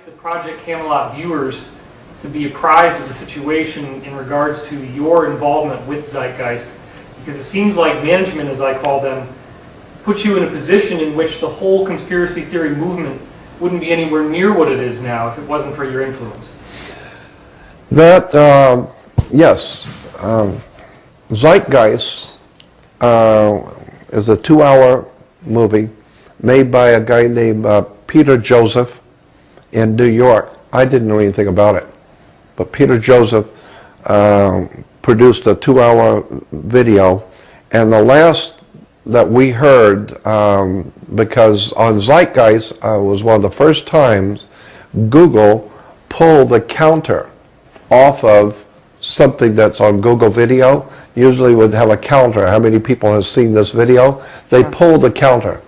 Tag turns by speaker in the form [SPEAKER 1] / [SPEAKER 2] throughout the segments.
[SPEAKER 1] the Project Camelot viewers to be apprised of the situation in regards to your involvement with Zeitgeist? Because it seems like management, as I call them, put you in a position in which the whole conspiracy theory movement wouldn't be anywhere near what it is now if it wasn't for your influence.
[SPEAKER 2] That, yes. Zeitgeist is a 2-hour movie made by a guy named Peter Joseph in New York. I didn't know anything about it, but Peter Joseph produced a 2-hour video, and the last that we heard, because on Zeitgeist was one of the first times Google pulled the counter off of something that's on Google Video. Usually would have a counter, how many people have seen this video. They pulled the counter,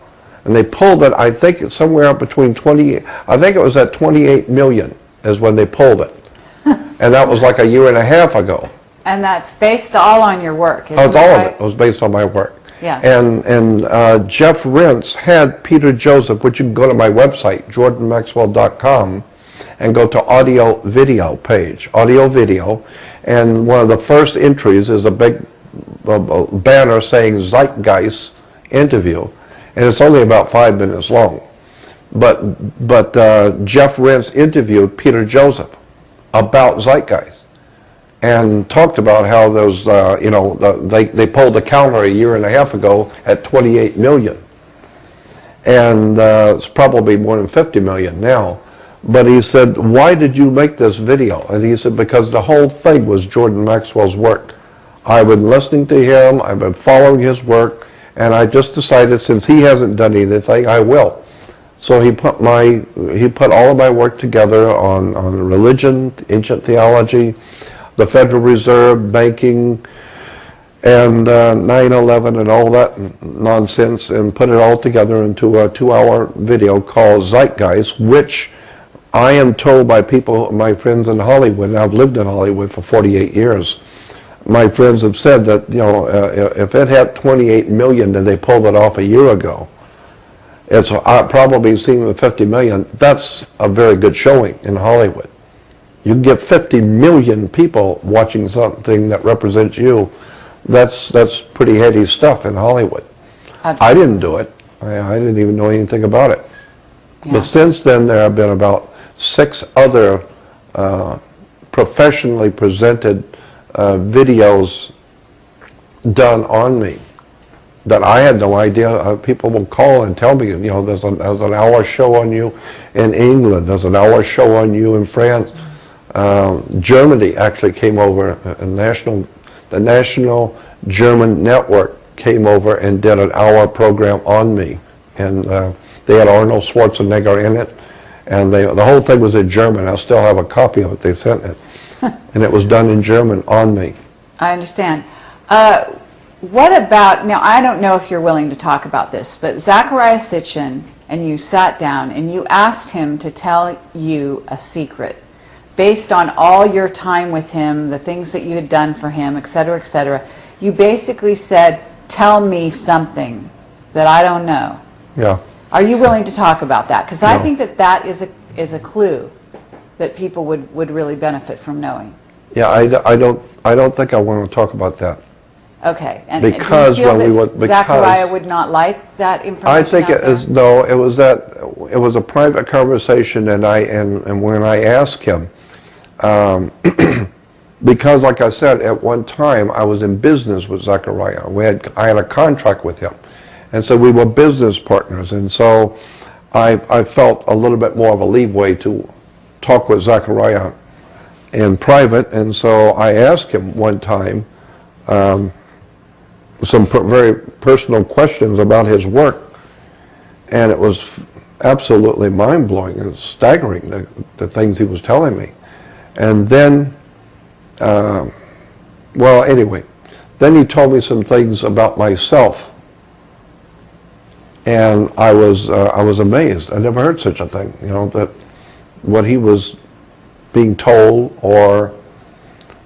[SPEAKER 2] and they pulled it, I think it's somewhere up between 20, I think it was at 28 million is when they pulled it. And that was like a year and a half ago.
[SPEAKER 3] And that's based all on your work, isn't
[SPEAKER 2] Oh, it's all
[SPEAKER 3] right?
[SPEAKER 2] of it. It was based on my work.
[SPEAKER 3] Yeah.
[SPEAKER 2] And Jeff Rentz had Peter Joseph, which you can go to my website, jordanmaxwell.com, and go to audio video page, audio video, and one of the first entries is a big banner saying Zeitgeist interview, and it's only about 5 minutes long. But Jeff Rentz interviewed Peter Joseph about Zeitgeist and talked about how those, they pulled the counter a year and a half ago at 28 million. And it's probably more than 50 million now. But he said, why did you make this video? And he said, because the whole thing was Jordan Maxwell's work. I've been listening to him, I've been following his work, and I just decided since he hasn't done anything, I will. So he put all of my work together on religion, ancient theology, the Federal Reserve, banking, and 9/11 and all that nonsense, and put it all together into a 2-hour video called Zeitgeist, which I am told by people, my friends in Hollywood, and I've lived in Hollywood for 48 years, my friends have said that, if it had 28 million and they pulled it off a year ago, it's probably seen with 50 million. That's a very good showing in Hollywood. You can get 50 million people watching something that represents you. That's pretty heady stuff in Hollywood. Absolutely. I didn't do it. I didn't even know anything about it. Yeah. But since then, there have been about 6 other professionally presented videos done on me that I had no idea. People will call and tell me, there's an hour show on you in England, there's an hour show on you in France. Germany actually came over, the National German Network came over and did an hour program on me. And they had Arnold Schwarzenegger in it. And the whole thing was in German. I still have a copy of it. They sent it. And it was done in German on me.
[SPEAKER 3] I understand. What about, now I don't know if you're willing to talk about this, but Zecharia Sitchin and you sat down and you asked him to tell you a secret based on all your time with him, the things that you had done for him, et cetera, you basically said, tell me something that I don't know.
[SPEAKER 2] Yeah.
[SPEAKER 3] Are you willing to talk about that? Because
[SPEAKER 2] No.
[SPEAKER 3] I think that is a clue that people would really benefit from knowing.
[SPEAKER 2] Yeah, I don't think I want to talk about that.
[SPEAKER 3] Okay. And
[SPEAKER 2] Because
[SPEAKER 3] do you feel
[SPEAKER 2] when we
[SPEAKER 3] that
[SPEAKER 2] went,
[SPEAKER 3] Zecharia would not like that information?
[SPEAKER 2] I think
[SPEAKER 3] out there?
[SPEAKER 2] it was a private conversation, and when I asked him, because like I said, at one time I was in business with Zecharia. I had a contract with him, and so we were business partners, and so I felt a little bit more of a leeway to talk with Zecharia in private, and so I asked him one time some very personal questions about his work, and it was absolutely mind-blowing and staggering, the things he was telling me. And then, well, anyway, then he told me some things about myself, and I was amazed. I never heard such a thing, that what he was being told or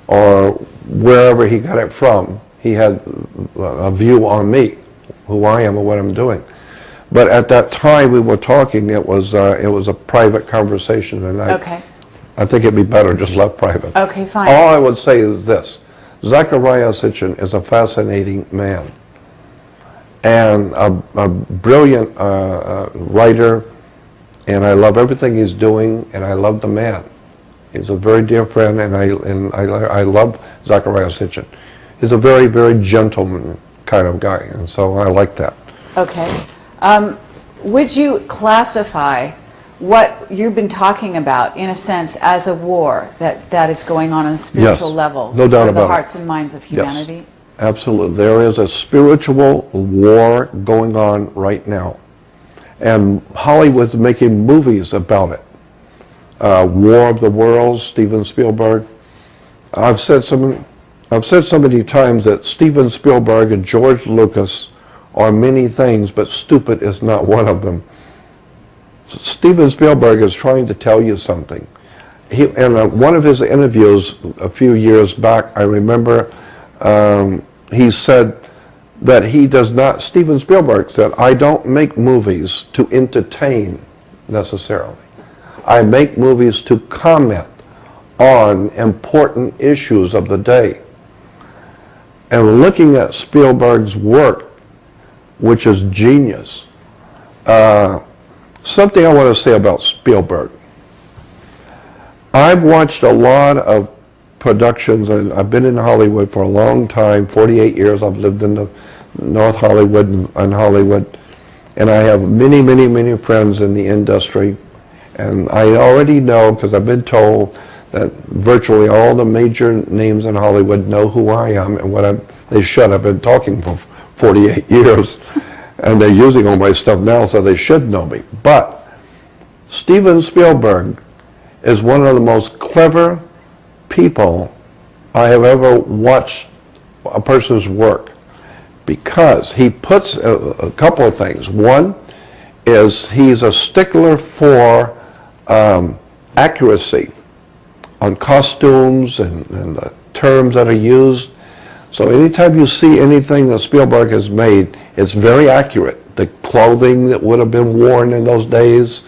[SPEAKER 2] wherever he got it from, he had a view on me, who I am and what I'm doing. But at that time we were talking, it was a private conversation, and
[SPEAKER 3] Okay.
[SPEAKER 2] I think it'd be better just left private.
[SPEAKER 3] Okay, fine.
[SPEAKER 2] All I would say is this: Zecharia Sitchin is a fascinating man, and a brilliant writer, and I love everything he's doing, and I love the man. He's a very dear friend, and I love Zecharia Sitchin. He's a very, very gentleman kind of guy, and so I like that.
[SPEAKER 3] Okay. Would you classify what you've been talking about, in a sense, as a war that is going on a spiritual
[SPEAKER 2] Yes,
[SPEAKER 3] level
[SPEAKER 2] no doubt
[SPEAKER 3] for the
[SPEAKER 2] about it.
[SPEAKER 3] hearts and minds of humanity?
[SPEAKER 2] Yes, absolutely. There is a spiritual war going on right now, and Hollywood's making movies about it. War of the Worlds, Steven Spielberg. I've said so many times that Steven Spielberg and George Lucas are many things, but stupid is not one of them. Steven Spielberg is trying to tell you something. In one of his interviews a few years back, I remember he said that he does not, Steven Spielberg said, I don't make movies to entertain necessarily. I make movies to comment on important issues of the day. And looking at Spielberg's work, which is genius, something I want to say about Spielberg. I've watched a lot of productions, and I've been in Hollywood for a long time, 48 years. I've lived in the North Hollywood and Hollywood, and I have many, many, many friends in the industry. And I already know, because I've been told, that virtually all the major names in Hollywood know who I am and they should. I've been talking for 48 years, and they're using all my stuff now, so they should know me. But Steven Spielberg is one of the most clever people I have ever watched a person's work, because he puts a couple of things. One is he's a stickler for accuracy on costumes and the terms that are used. So anytime you see anything that Spielberg has made, it's very accurate. The clothing that would have been worn in those days,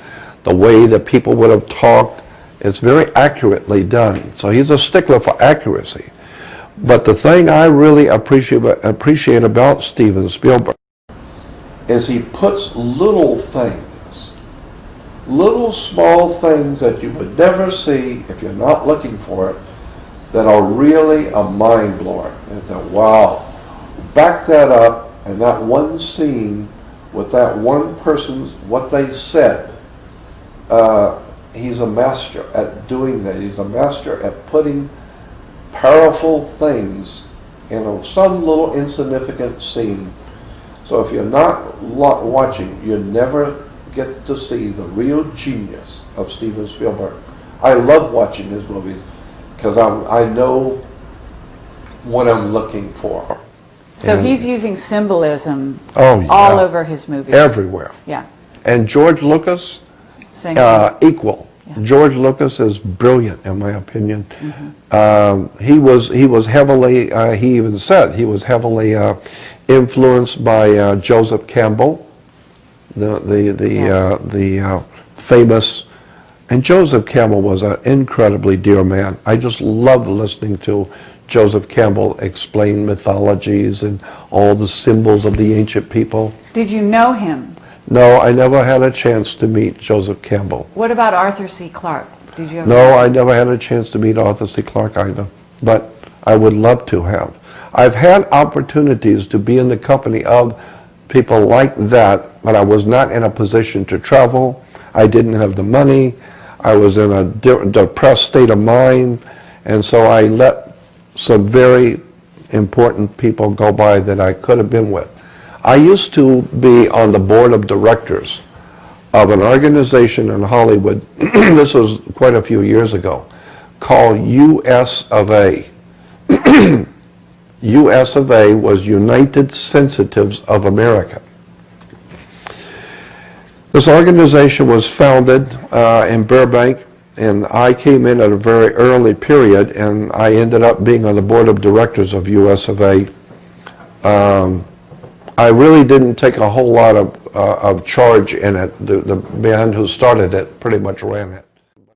[SPEAKER 2] the way that people would have talked, it's very accurately done. So he's a stickler for accuracy. But the thing I really appreciate about Steven Spielberg is he puts little things, little small things that you would never see if you're not looking for it, that are really a mind blower. And you think, wow, back that up, and that one scene with that one person, what they said, he's a master at doing that. He's a master at putting powerful things in some little insignificant scene. So if you're not watching, you never get to see the real genius of Steven Spielberg. I love watching his movies because I know what I'm looking for.
[SPEAKER 3] So he's using symbolism
[SPEAKER 2] all
[SPEAKER 3] over his movies.
[SPEAKER 2] Everywhere.
[SPEAKER 3] Yeah.
[SPEAKER 2] And George Lucas, equal. Yeah. George Lucas is brilliant, in my opinion. Mm-hmm. He was heavily, he even said, he was heavily influenced by Joseph Campbell, the famous, and Joseph Campbell was an incredibly dear man. I just love listening to Joseph Campbell explain mythologies and all the symbols of the ancient people.
[SPEAKER 3] Did you know him?
[SPEAKER 2] No, I never had a chance to meet Joseph Campbell.
[SPEAKER 3] What about Arthur C. Clarke? Did you ever?
[SPEAKER 2] No, I never had a chance to meet Arthur C. Clarke either, but I would love to have. I've had opportunities to be in the company of people like that, but I was not in a position to travel. I didn't have the money. I was in a depressed state of mind, and so I let some very important people go by that I could have been with. I used to be on the board of directors of an organization in Hollywood, this was quite a few years ago, called US of A. US of A was United Sensitives of America. This organization was founded in Burbank, and I came in at a very early period, and I ended up being on the board of directors of US of A. I really didn't take a whole lot of of charge in it. The man who started it pretty much ran it.